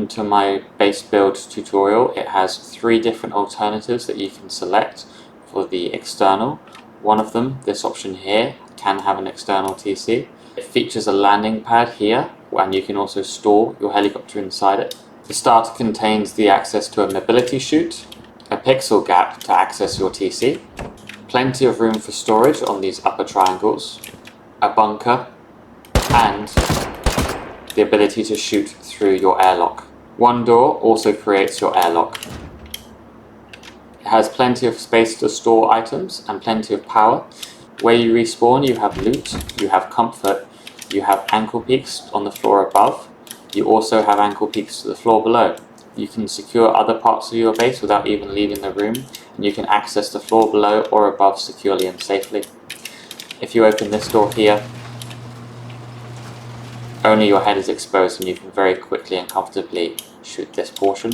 welcome to my base build tutorial. It has 3 different alternatives that you can select for the external. One of them, this option here, can have an external TC. It features a landing pad here, and you can also store your helicopter inside it. The starter contains the access to a mobility chute, a pixel gap to access your TC, plenty of room for storage on these upper triangles, a bunker, and the ability to shoot through your airlock. One door also creates your airlock. It has plenty of space to store items and plenty of power. Where you respawn, you have loot, you have comfort, you have ankle peaks on the floor above. You also have ankle peaks to the floor below. You can secure other parts of your base without even leaving the room, and you can access the floor below or above securely and safely. If you open this door here, only your head is exposed and you can very quickly and comfortably shoot this portion.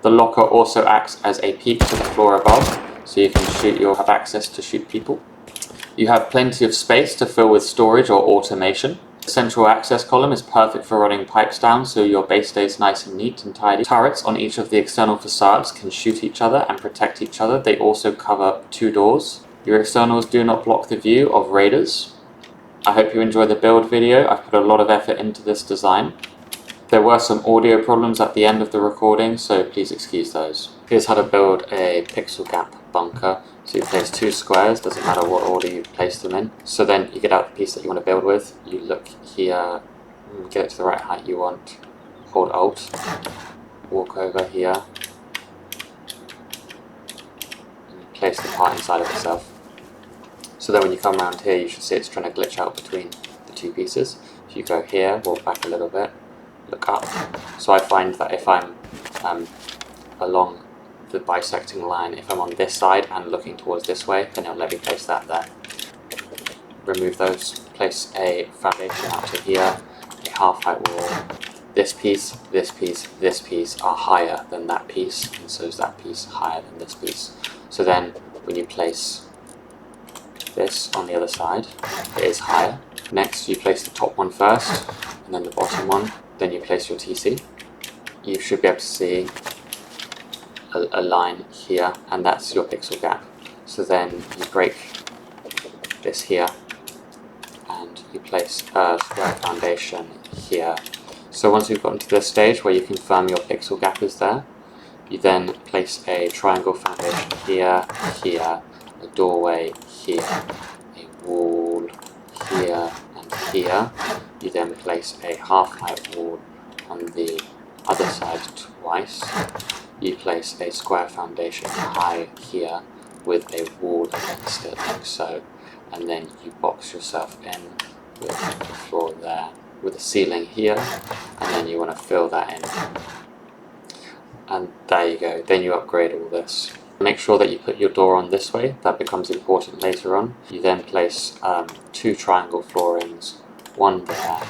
The locker also acts as a peak to the floor above, so you can shoot, you'll have access to shoot people. You have plenty of space to fill with storage or automation. The central access column is perfect for running pipes down so your base stays nice and neat and tidy. Turrets on each of the external facades can shoot each other and protect each other. They also cover 2 doors. Your externals do not block the view of raiders. I hope you enjoy the build video. I've put a lot of effort into this design. There were some audio problems at the end of the recording, so please excuse those. Here's how to build a pixel gap bunker. So you place 2 squares, doesn't matter what order you place them in. So then you get out the piece that you want to build with. You look here, get it to the right height you want, hold Alt, walk over here, and you place the part inside of itself. So that when you come around here, you should see it's trying to glitch out between the 2 pieces. If you go here, walk back a little bit, look up. So I find that if I'm along the bisecting line, if I'm on this side and looking towards this way, then it'll let me place that there. Remove those, place a foundation out to here, a half-height wall. This piece, this piece, this piece are higher than that piece, and so is that piece higher than this piece. So then when you place this on the other side, it is higher. Next you place the top one first, and then the bottom one, then you place your TC. You should be able to see a line here, and that's your pixel gap. So then you break this here, and you place a square foundation here. So once you've gotten to this stage where you confirm your pixel gap is there, you then place a triangle foundation here, here, a doorway here, a wall here and here. You then place a half-height wall on the other side twice. You place a square foundation high here with a wall against it like so, and then you box yourself in with the floor there, with a ceiling here, and then you want to fill that in. And there you go, then you upgrade all this. Make sure that you put your door on this way, that becomes important later on. You then place 2 triangle floorings, 1 there,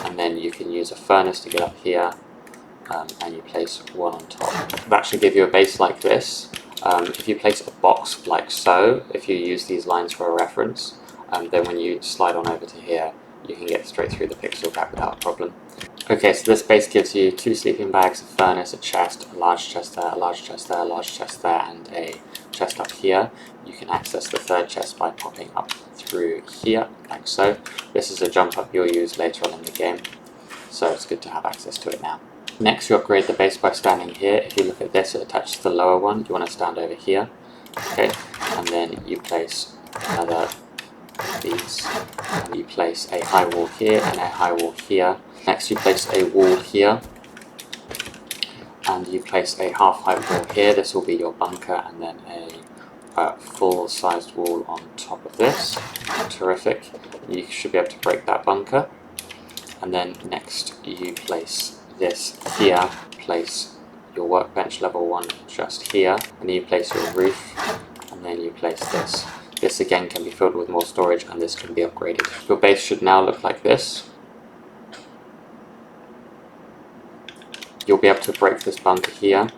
and then you can use a furnace to get up here, and you place 1 on top. That should give you a base like this. If you place a box like so, if you use these lines for a reference, then when you slide on over to here, you can get straight through the pixel gap without a problem. Okay, so this base gives you 2 sleeping bags, a furnace, a chest, a large chest there, a large chest there, a large chest there, and a chest up here. You can access the 3rd chest by popping up through here, like so. This is a jump up you'll use later on in the game, so it's good to have access to it now. Next, you upgrade the base by standing here. If you look at this, it attaches to the lower one. You want to stand over here, okay, and then you place another of these, and you place a high wall here and a high wall here. Next you place a wall here, and you place a half-height wall here. This will be your bunker, and then a full-sized wall on top of this. Terrific. You should be able to break that bunker. And then next you place this here, place your workbench level 1 just here, and then you place your roof, and then you place this. This again can be filled with more storage, and this can be upgraded. Your base should now look like this. You'll be able to break this bunker here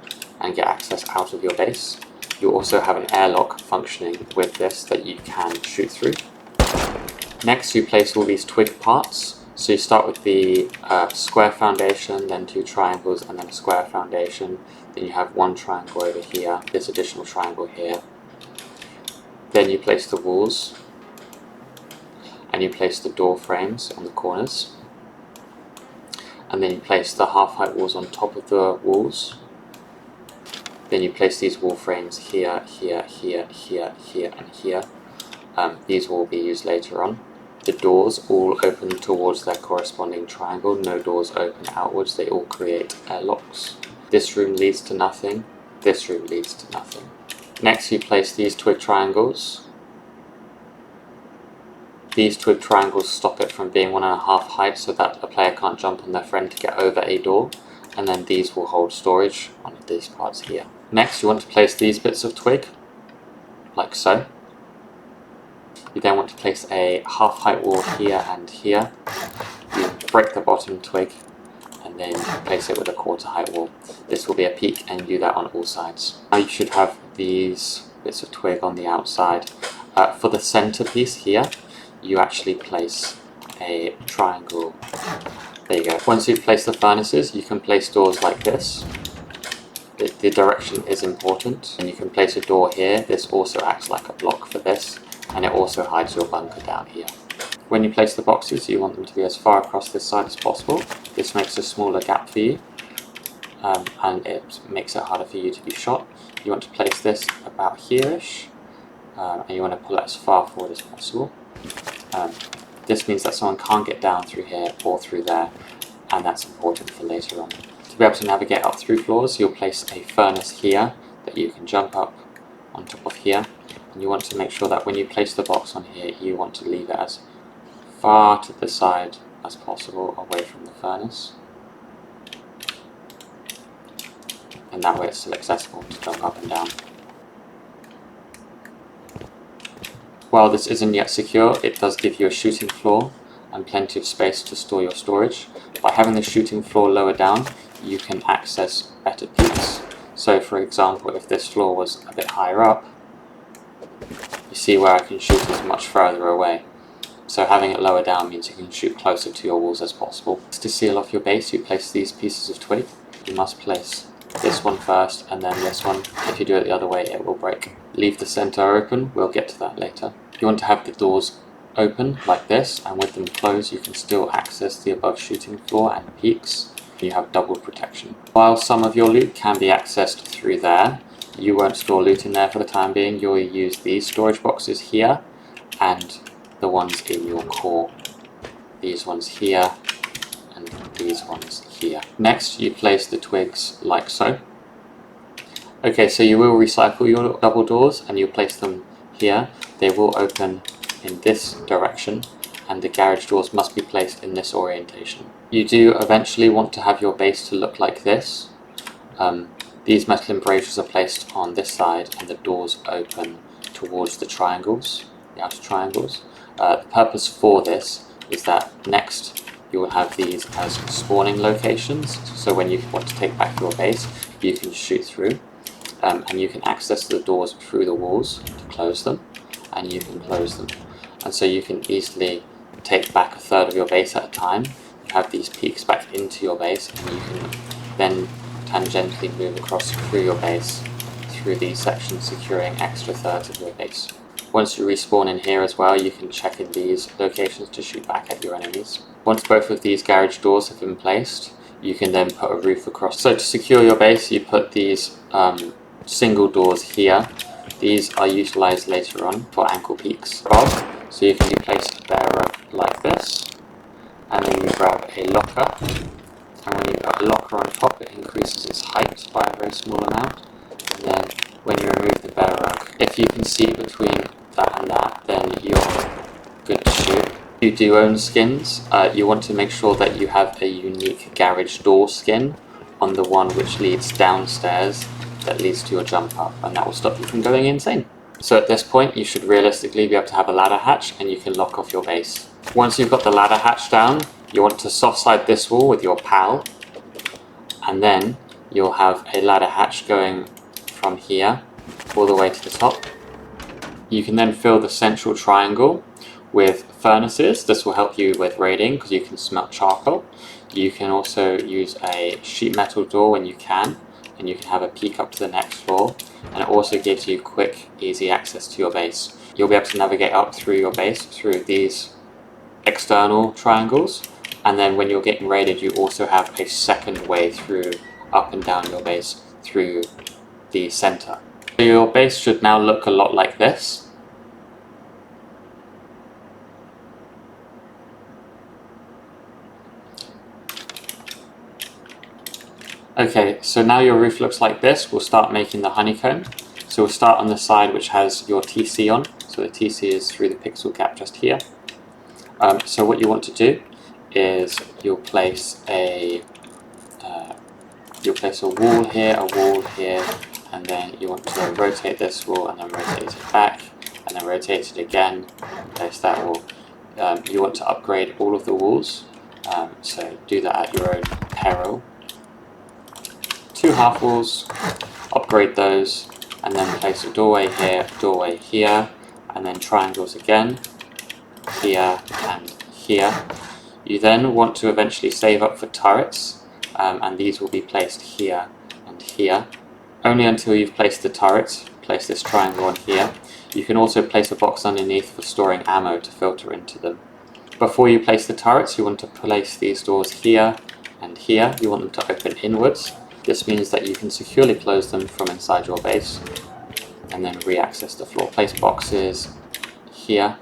and get access out of your base. You'll also have an airlock functioning with this that you can shoot through. Next you place all these twig parts. So you start with the square foundation, then 2 triangles, and then a square foundation. Then you have 1 triangle over here, this additional triangle here. Then you place the walls, and you place the door frames on the corners. And then you place the half-height walls on top of the walls. Then you place these wall frames here, here, here, here, here, and here. These will be used later on. The doors all open towards their corresponding triangle. No doors open outwards. They all create airlocks. This room leads to nothing. This room leads to nothing. Next, you place these twig triangles. These twig triangles stop it from being 1.5 height so that a player can't jump on their friend to get over a door. And then these will hold storage on these parts here. Next, you want to place these bits of twig, like so. You then want to place a half-height wall here and here. You break the bottom twig and then place it with a 1/4 height wall. This will be a peak, and you do that on all sides. Now you should have these bits of twig on the outside. For the center piece here, you actually place a triangle. There you go. Once you've placed the furnaces, you can place doors like this. The direction is important, and you can place a door here. This also acts like a block for this, and it also hides your bunker down here. When you place the boxes, you want them to be as far across this side as possible. This makes a smaller gap for you, and it makes it harder for you to be shot. You want to place this about here-ish, and you want to pull it as far forward as possible. This means that someone can't get down through here or through there, and that's important for later on. To be able to navigate up through floors, you'll place a furnace here that you can jump up on top of here. And you want to make sure that when you place the box on here, you want to leave it as far to the side as possible, away from the furnace. And that way it's still accessible to jump up and down. While this isn't yet secure, it does give you a shooting floor and plenty of space to store your storage. By having the shooting floor lower down, you can access better peaks. So for example, if this floor was a bit higher up, you see where I can shoot it much further away. So having it lower down means you can shoot closer to your walls as possible. To seal off your base, you place these pieces of twig. You must place this one first and then this one. If you do it the other way, it will break. Leave the center open, we'll get to that later. You want to have the doors open like this, and with them closed you can still access the above shooting floor and peaks. You have double protection. While some of your loot can be accessed through there, you won't store loot in there for the time being. You'll use these storage boxes here and the ones in your core. These ones here and these ones here. Next, you place the twigs like so. Okay, so you will recycle your double doors and you place them here. They will open in this direction, and the garage doors must be placed in this orientation. You do eventually want to have your base to look like this. These metal embrasures are placed on this side and the doors open towards the triangles, the outer triangles. The purpose for this is that next you will have these as spawning locations, so when you want to take back your base you can shoot through, and you can access the doors through the walls to close them, and you can close them. And so you can easily take back 1/3 of your base at a time. You have these peaks back into your base, and you can then tangentially move across through your base through these sections, securing extra 1/3 of your base. Once you respawn in here as well, you can check in these locations to shoot back at your enemies. Once both of these garage doors have been placed, you can then put a roof across. So to secure your base, you put these single doors here. These are utilized later on for ankle peaks. So you can place a bearer like this, and then you grab a locker, and when you put a locker on top, it increases its height by a very small amount. And then when you remove the bearer rug, if you can see between that and that, then you're good to shoot. If you do own skins, you want to make sure that you have a unique garage door skin on the one which leads downstairs that leads to your jump up, and that will stop you from going insane. So at this point you should realistically be able to have a ladder hatch, and you can lock off your base. Once you've got the ladder hatch down, you want to soft side this wall with your pal, and then you'll have a ladder hatch going from here all the way to the top. You can then fill the central triangle With furnaces, this will help you with raiding because you can smelt charcoal. You can also use a sheet metal door when you can, and you can have a peek up to the next floor, and it also gives you quick, easy access to your base. You'll be able to navigate up through your base through these external triangles, and then when you're getting raided, you also have a second way through up and down your base through the center. So your base should now look a lot like this. Okay, so now your roof looks like this. We'll start making the honeycomb. So we'll start on the side which has your TC on. So the TC is through the pixel gap just here. So what you want to do is you'll place a wall here, and then you want to rotate this wall and then rotate it back, and then rotate it again, place that wall. You want to upgrade all of the walls, so do that at your own peril. 2 half walls, upgrade those, and then place a doorway here, and then triangles again, here and here. You then want to eventually save up for turrets, and these will be placed here and here. Only until you've placed the turrets, place this triangle on here. You can also place a box underneath for storing ammo to filter into them. Before you place the turrets, you want to place these doors here and here. You want them to open inwards. This means that you can securely close them from inside your base and then re-access the floor. Place boxes here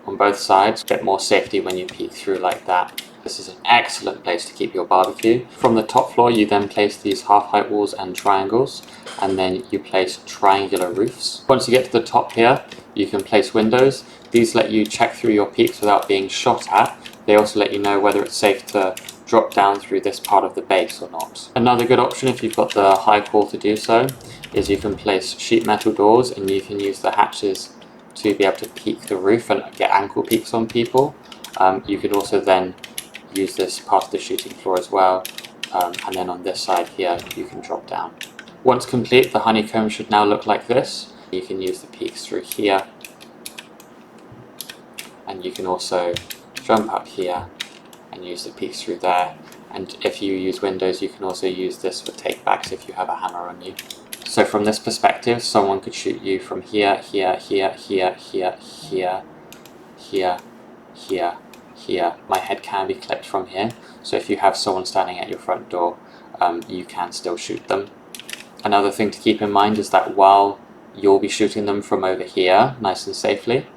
on both sides, a bit more safety when you peek through like that. This is an excellent place to keep your barbecue. From the top floor, you then place these half-height walls and triangles, and then you place triangular roofs. Once you get to the top here, you can place windows. These let you check through your peaks without being shot at. They also let you know whether it's safe to drop down through this part of the base or not. Another good option, if you've got the high wall to do so, is you can place sheet metal doors, and you can use the hatches to be able to peek the roof and get ankle peeks on people. You could also then use this part of the shooting floor as well, and then on this side here you can drop down. Once complete, the honeycomb should now look like this. You can use the peaks through here, and you can also jump up here and use the peaks through there. And if you use windows, you can also use this for takebacks if you have a hammer on you. So from this perspective, someone could shoot you from here, here, here, here, here, here, here, here, here. My head can be clipped from here, so if you have someone standing at your front door, you can still shoot them. Another thing to keep in mind is that while you'll be shooting them from over here, nice and safely,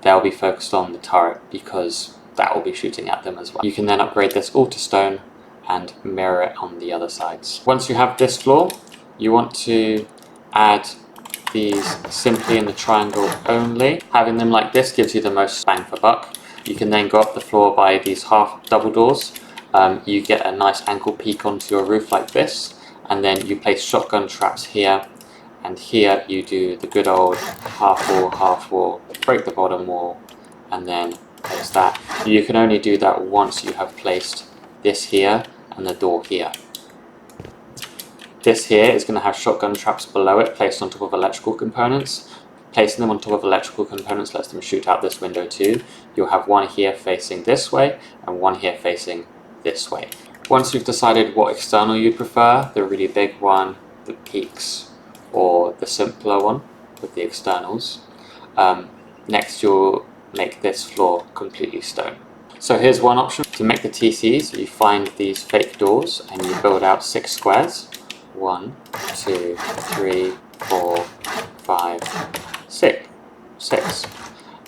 they'll be focused on the turret because that will be shooting at them as well. You can then upgrade this all to stone and mirror it on the other sides. Once you have this floor, you want to add these simply in the triangle only. Having them like this gives you the most bang for buck. You can then go up the floor by these half double doors. You get a nice ankle peek onto your roof like this, and then you place shotgun traps here, and here you do the good old half wall, break the bottom wall, and then place that. You can only do that once you have placed this here and the door here. This here is going to have shotgun traps below it placed on top of electrical components. Placing them on top of electrical components lets them shoot out this window too. You'll have one here facing this way and one here facing this way. Once you've decided what external you'd prefer, the really big one, the peaks, or the simpler one with the externals, next you'll make this floor completely stone. So here's one option. To make the TCs, you find these fake doors and you build out 6 squares. 1, 2, 3, 4, 5, 6.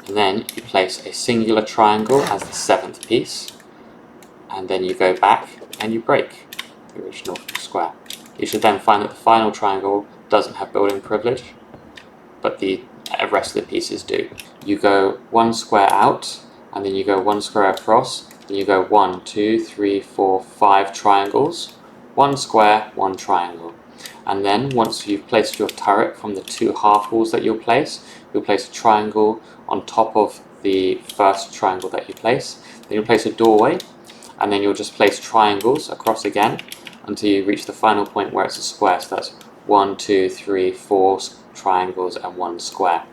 And then you place a singular triangle as the 7th piece, and then you go back and you break the original square. You should then find that the final triangle doesn't have building privilege, but the rest of the pieces do. You go 1 square out, and then you go 1 square across, and you go 1, 2, 3, 4, 5 triangles, 1 square, 1 triangle. And then once you've placed your turret from the 2 half walls that you'll place a triangle on top of the first triangle that you place. Then you'll place a doorway, and then you'll just place triangles across again until you reach the final point where it's a square. So that's 1, 2, 3, 4 triangles and 1 square.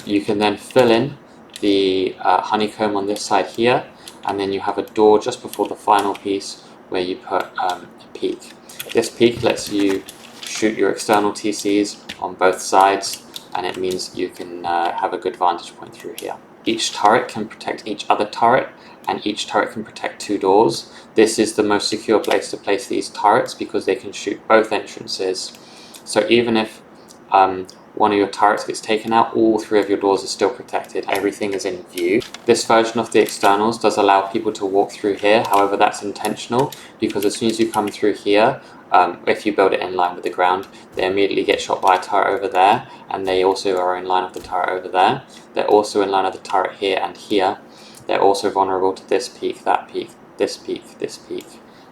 You can then fill in the honeycomb on this side here, and then you have a door just before the final piece where you put a peak. This peak lets you shoot your external TCs on both sides, and it means you can have a good vantage point through here. Each turret can protect each other turret, and each turret can protect 2 doors. This is the most secure place to place these turrets because they can shoot both entrances. So even if one of your turrets gets taken out, all 3 of your doors are still protected. Everything is in view. This version of the externals does allow people to walk through here. However, that's intentional because as soon as you come through here, if you build it in line with the ground, they immediately get shot by a turret over there, and they also are in line of the turret over there. They're also in line of the turret here and here. They're also vulnerable to this peak, that peak, this peak, this peak,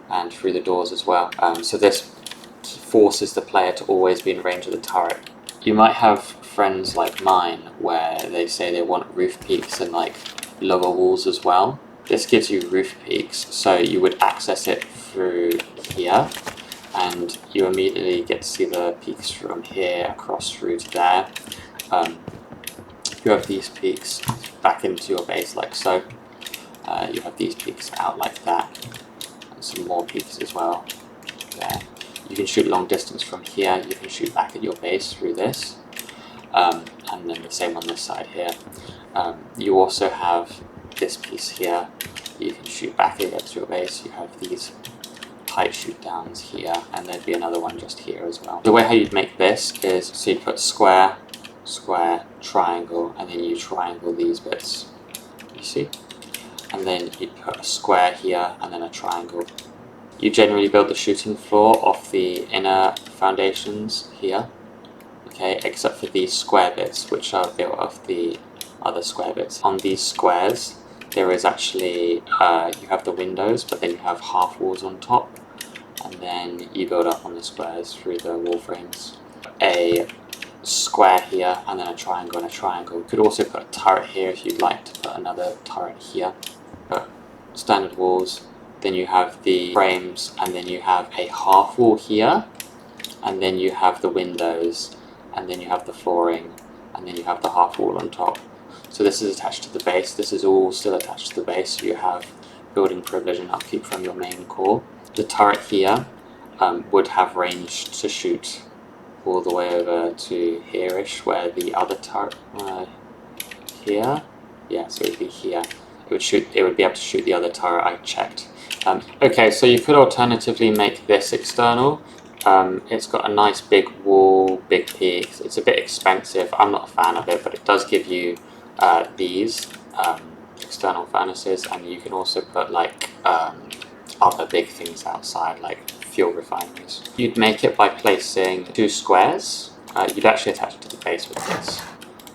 and through the doors as well. So this forces the player to always be in range of the turret. You might have friends like mine where they say they want roof peaks and like lower walls as well. This gives you roof peaks, so you would access it through here, and you immediately get to see the peaks from here across through to there. You have these peaks back into your base like so. You have these peaks out like that, and some more peaks as well there. You can shoot long distance from here, you can shoot back at your base through this, and then the same on this side here. You also have this piece here, you can shoot back at your base. You have these tight shoot downs here, and there'd be another one just here as well. The way how you'd make this is, so you'd put square, square, triangle, and then you triangle these bits, you see? And then you'd put a square here, and then a triangle. You generally build the shooting floor off the inner foundations here, okay, except for these square bits, which are built off the other square bits. On these squares, there is actually, you have the windows, but then you have half walls on top, and then you build up on the squares through the wall frames. A square here, and then a triangle and a triangle. You could also put a turret here if you'd like to put another turret here. But standard walls, then you have the frames, and then you have a half wall here, and then you have the windows, and then you have the flooring, and then you have the half wall on top. So this is attached to the base. This is all still attached to the base, so you have building privilege and upkeep from your main core. The turret here would have range to shoot all the way over to here-ish, where the other turret here, yeah, so it would be here. It would be able to shoot the other turret. I checked. Okay, so you could alternatively make this external. It's got a nice big wall, big peaks. It's a bit expensive. I'm not a fan of it, but it does give you these external furnaces, and you can also put like other big things outside, like fuel refineries. You'd make it by placing 2 squares. You'd actually attach it to the base with this.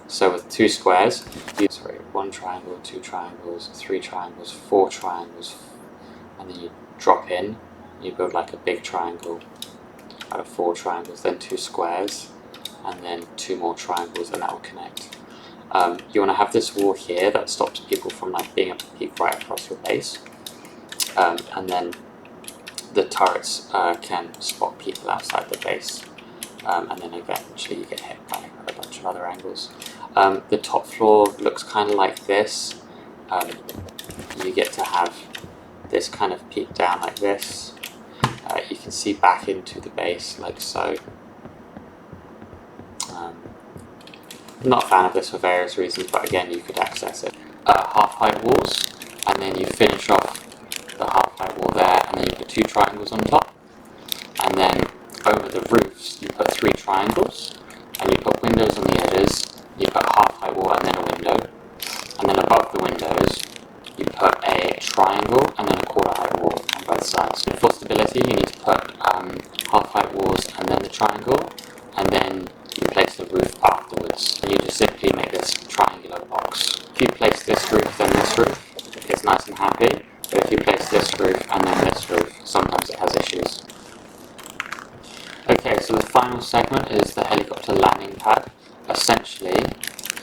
So with 2 squares, 1 triangle, 2 triangles, 3 triangles, 4 triangles, and then you drop in, you build like a big triangle out of 4 triangles, then 2 squares, and then 2 more triangles, and that will connect. You want to have this wall here that stops people from like being able to peek right across your base, and then the turrets can spot people outside the base, and then eventually you get hit by a bunch of other angles. The top floor looks kind of like this. You get to have this kind of peek down like this. You can see back into the base like so. I'm not a fan of this for various reasons, but again, you could access it. Half-height walls, and then you finish off the half-height wall there, and then you put 2 triangles on top, and then over the roofs you put 3 triangles, and you put windows on the edges. You put a half-height wall and then a window, and then above the windows you put a triangle and then a quarter-height wall on both sides. For stability, you need to put half-height walls and then the triangle, and then you place the roof afterwards, and you just simply make this triangular box. If you place this roof then this roof, it's nice and happy, but if you place this roof and then this roof, sometimes it has issues. Okay, so the final segment is the helicopter landing pad. Essentially,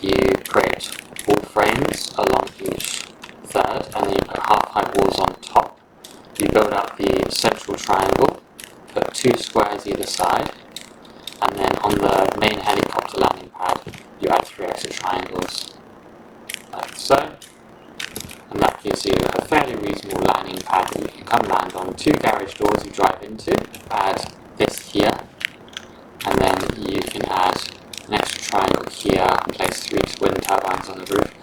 you create wall frames along each third, and then you put half-height walls on top. You build out the central triangle, put 2 squares either side, and then on the main helicopter landing pad, you add 3 extra triangles, like so, and that gives you a fairly reasonable landing pad that you can come land on. 2 garage doors you drive into, add this here, and then you can add an extra triangle here and place 3 wind turbines on the roof.